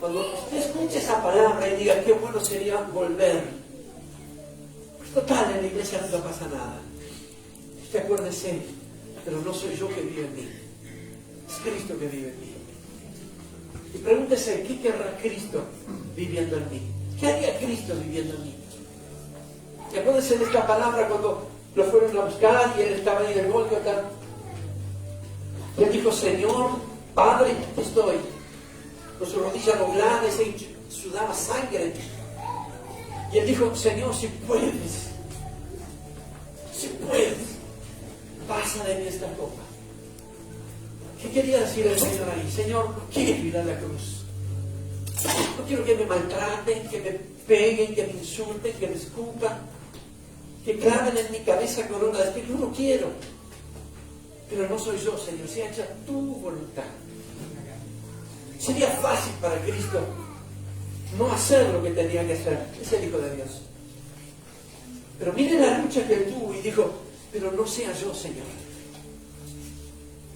Cuando usted escuche esa palabra y diga, qué bueno sería volver. Pues total, en la iglesia no pasa nada. Usted acuérdese, pero no soy yo que vive en mí. Es Cristo que vive en mí. Y pregúntese, ¿qué querrá Cristo viviendo en mí? ¿Qué haría Cristo viviendo en mí? Y acuérdense de esta palabra cuando lo fueron a buscar y él estaba ahí en el Gólgota. Y él dijo, Señor, Padre, estoy. Con su rodilla doblada y sudaba sangre. Y él dijo, Señor, si puedes, pasa de mí esta copa. ¿Qué quería decir el Señor ahí? Señor, no quiero ir a la cruz. No quiero que me maltraten, que me peguen, que me insulten, que me escupan, que claven en mi cabeza corona de espinas. No lo quiero. Pero no soy yo, Señor, sea hecha tu voluntad. Sería fácil para Cristo no hacer lo que tenía que hacer. Es el Hijo de Dios. Pero mire la lucha que él tuvo y dijo, pero no sea yo, Señor,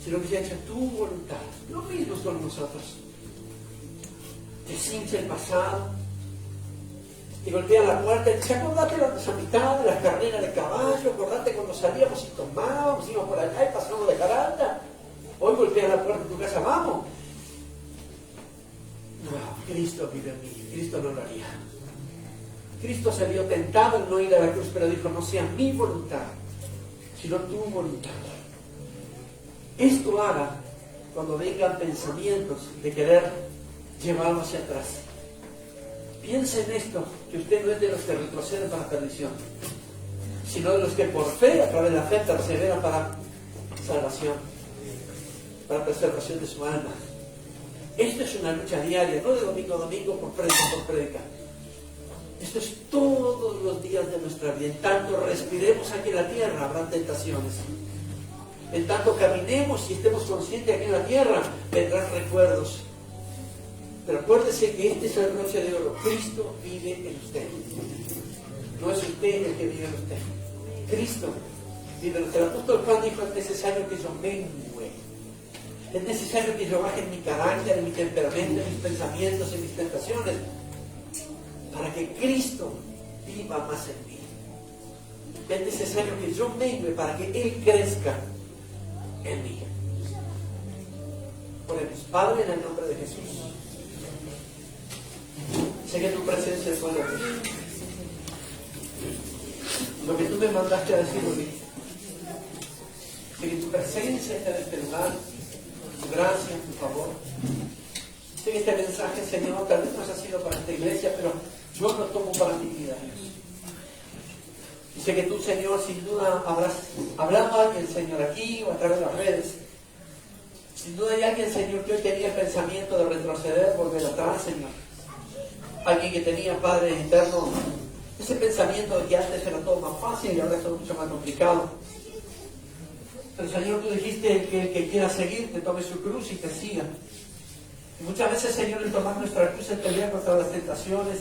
sino que sea hecha tu voluntad. Lo mismo con nosotros. Te cincha el pasado, te golpea la puerta y dice, acordate las amistades, las carreras de caballo, acordate cuando salíamos y tomábamos, íbamos por allá y pasábamos de carata. Hoy golpea la puerta de tu casa, vamos. No, Cristo vive en mí, Cristo no lo haría. Cristo se vio tentado en no ir a la cruz, pero dijo, no sea mi voluntad, sino tu voluntad. Esto haga cuando vengan pensamientos de querer llevarlo hacia atrás. Piense en esto, que usted no es de los que retroceden para perdición, sino de los que por fe, a través de la fe, perseveran para salvación, para preservación de su alma. Esto es una lucha diaria, no de domingo a domingo, por prédica. Esto es todos los días de nuestra vida. En tanto respiremos aquí en la tierra, habrán tentaciones. En tanto caminemos y estemos conscientes aquí en la tierra, vendrán recuerdos. Pero acuérdese que este es el broche de oro. Cristo vive en usted. No es usted el que vive en usted. Cristo vive en usted. El apóstol Juan dijo, es necesario que yo mengue. Es necesario que yo baje en mi carácter, en mi temperamento, en mis pensamientos, en mis tentaciones, para que Cristo viva más en mí. Es necesario que yo mengue para que Él crezca en mí. Oremos. Padre, en el nombre de Jesús, sé que tu presencia es buena. Lo que tú me mandaste a decir hoy, sé que tu presencia está en este lugar, tu gracia, tu favor. Sé que este mensaje, Señor, tal vez no haya sido para esta iglesia, pero yo lo tomo para mi vida, Dios. Y sé que tú, Señor, sin duda habrás hablado a alguien, Señor, aquí o a través de las redes. Sin duda hay alguien, Señor, que hoy tenía el pensamiento de retroceder, volver atrás, Señor. Alguien que tenía, Padre eterno, ese pensamiento de que antes era todo más fácil y ahora es todo mucho más complicado. Pero, Señor, tú dijiste que el que quiera seguirte tome su cruz y te siga. Y muchas veces, Señor, el tomar nuestra cruz es pelear contra las tentaciones,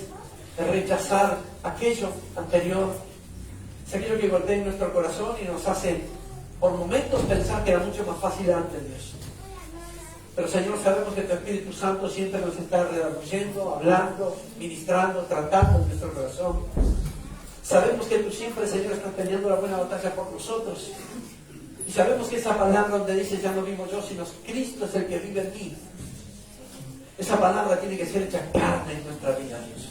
es rechazar aquello anterior. Es aquello que golpea en nuestro corazón y nos hace, por momentos, pensar que era mucho más fácil antes, Dios. Pero, Señor, sabemos que tu Espíritu Santo siempre nos está redarguyendo, hablando, ministrando, tratando en nuestro corazón. Sabemos que tú siempre, Señor, estás peleando la buena batalla por nosotros. Y sabemos que esa palabra donde dice, ya no vivo yo, sino Cristo es el que vive en mí. Esa palabra tiene que ser hecha carne en nuestra vida, Dios.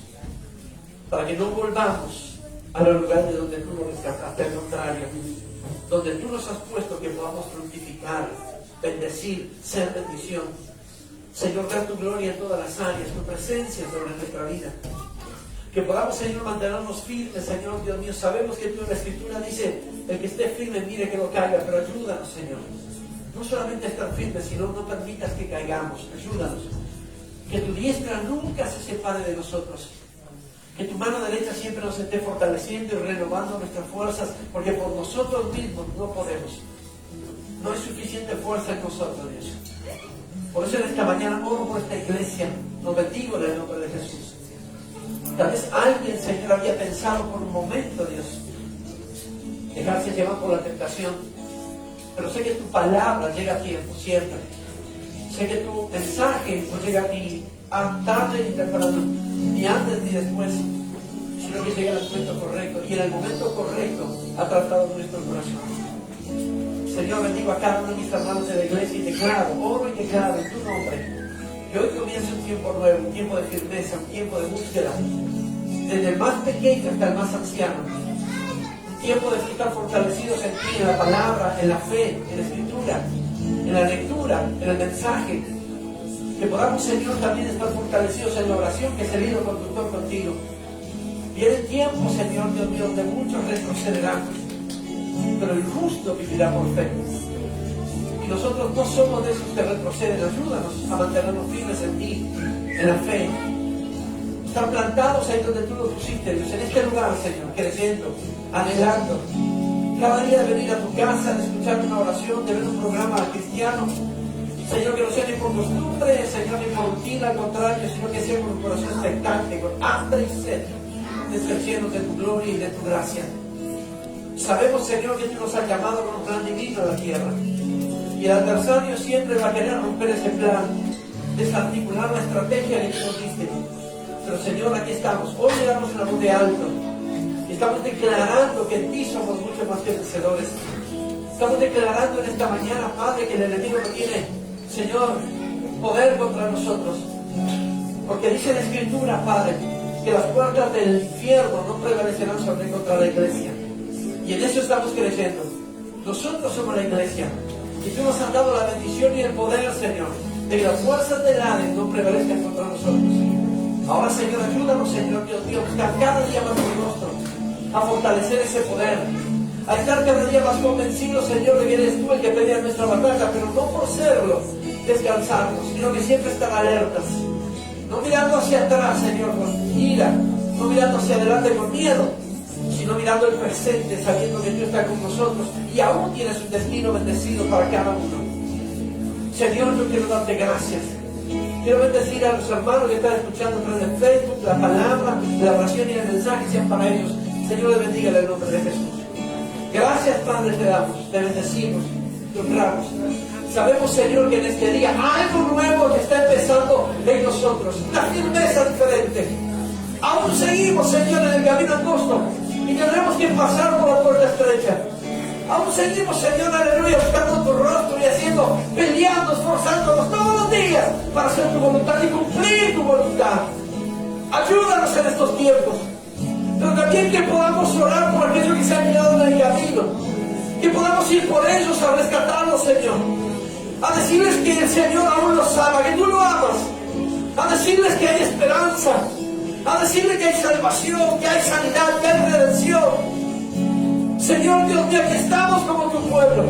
para que no volvamos a los lugares de donde tú nos rescataste, al contrario, donde tú nos has puesto que podamos fructificar, bendecir, ser bendición. Señor, da tu gloria en todas las áreas, tu presencia sobre nuestra vida. Que podamos, Señor, mantenernos firmes, Señor, Dios mío. Sabemos que tú en la Escritura dice, el que esté firme, mire que no caiga, pero ayúdanos, Señor. No solamente a estar firmes, sino no permitas que caigamos. Ayúdanos. Que tu diestra nunca se separe de nosotros. Que tu mano derecha siempre nos esté fortaleciendo y renovando nuestras fuerzas, porque por nosotros mismos no podemos. No hay suficiente fuerza en nosotros, Dios. Por eso en esta mañana oro por esta iglesia. Nos bendigo en el nombre de Jesús. Tal vez alguien, Señor, había pensado por un momento, Dios, dejarse llevar por la tentación. Pero sé que tu palabra llega a tiempo, siempre. Sé que tu mensaje no llega ni tarde ni temprano, ni antes ni después, sino que llega en el momento correcto. Y en el momento correcto ha tratado nuestro corazón. Señor, bendigo a cada uno de mis hermanos de la iglesia y declaro, oro y declaro en tu nombre, que hoy comienza un tiempo nuevo, un tiempo de firmeza, un tiempo de búsqueda, desde el más pequeño hasta el más anciano. Un tiempo de estar fortalecidos en ti, en la palabra, en la fe, en la escritura, en la lectura, en el mensaje. Que podamos, Señor, también estar fortalecidos en la oración, que es el hilo conductor contigo. Viene tiempo, Señor, Dios mío, donde muchos retrocederán, pero el justo vivirá por fe. Y nosotros no somos de esos que retroceden. Ayúdanos a mantenernos firmes en ti, en la fe. Estar plantados ahí donde tú nos pusiste, Dios, en este lugar, Señor, creciendo, anhelando. Cada día de venir a tu casa, de escuchar una oración, de ver un programa cristiano. Señor, que no sea ni por costumbre, Señor, ni por rutina, al contrario, sino que sea con un corazón expectante, con hambre y sed, descendiendo de tu gloria y de tu gracia. Sabemos, Señor, que tú nos has llamado con un plan divino a la tierra. Y el adversario siempre va a querer romper ese plan, desarticular la estrategia que tú nos diste. Pero, Señor, aquí estamos. Hoy llegamos en la monte alto. Y estamos declarando que en ti somos mucho más que vencedores. Estamos declarando en esta mañana, Padre, que el enemigo no tiene, Señor, poder contra nosotros. Porque dice la Escritura, Padre, que las puertas del infierno no prevalecerán sobre contra la iglesia. Y en eso estamos creyendo. Nosotros somos la iglesia. Y tú nos has dado la bendición y el poder, Señor, de que las fuerzas del Hades no prevalezcan contra nosotros. Ahora, Señor, ayúdanos, Señor, Dios mío, a estar cada día más orgullosos, a fortalecer ese poder, a estar cada día más convencidos, Señor, de que eres tú el que pelea nuestra batalla, pero no por serlo, descansarnos, sino que siempre estar alertas, no mirando hacia atrás, Señor, con ira, no mirando hacia adelante con miedo, sino mirando el presente, sabiendo que tú estás con nosotros y aún tienes un destino bendecido para cada uno. Señor, yo quiero darte gracias. Quiero bendecir a los hermanos que están escuchando a través de Facebook, la palabra, la oración y el mensaje sean para ellos. Señor, les bendiga en el nombre de Jesús. Gracias, Padre, te damos, te bendecimos, te honramos. Sabemos, Señor, que en este día algo nuevo que está empezando en nosotros, una firmeza diferente. Aún seguimos, Señor, en el camino angosto y tendremos que pasar por la puerta estrecha. Aún seguimos, Señor, aleluya, buscando tu rostro y peleando, esforzándonos todos los días para hacer tu voluntad y cumplir tu voluntad. Ayúdanos en estos tiempos. Pero también que podamos orar por aquellos que se han quedado en el camino. Que podamos ir por ellos a rescatarlos, Señor. A decirles que el Señor aún los ama, que tú lo amas. A decirles que hay esperanza. A decirles que hay salvación, que hay sanidad, que hay redención. Señor Dios mío, aquí estamos como tu pueblo.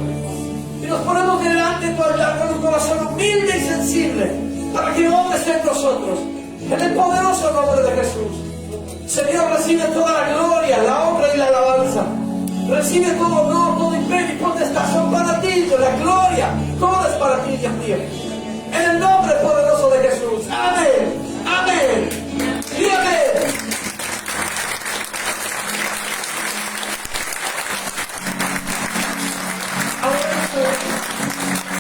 Y nos ponemos delante de tu altar con un corazón humilde y sensible. Para que obres en nosotros. En el poderoso nombre de Jesús. Señor, recibe toda la gloria, la honra y la alabanza. Recibe todo honor, todo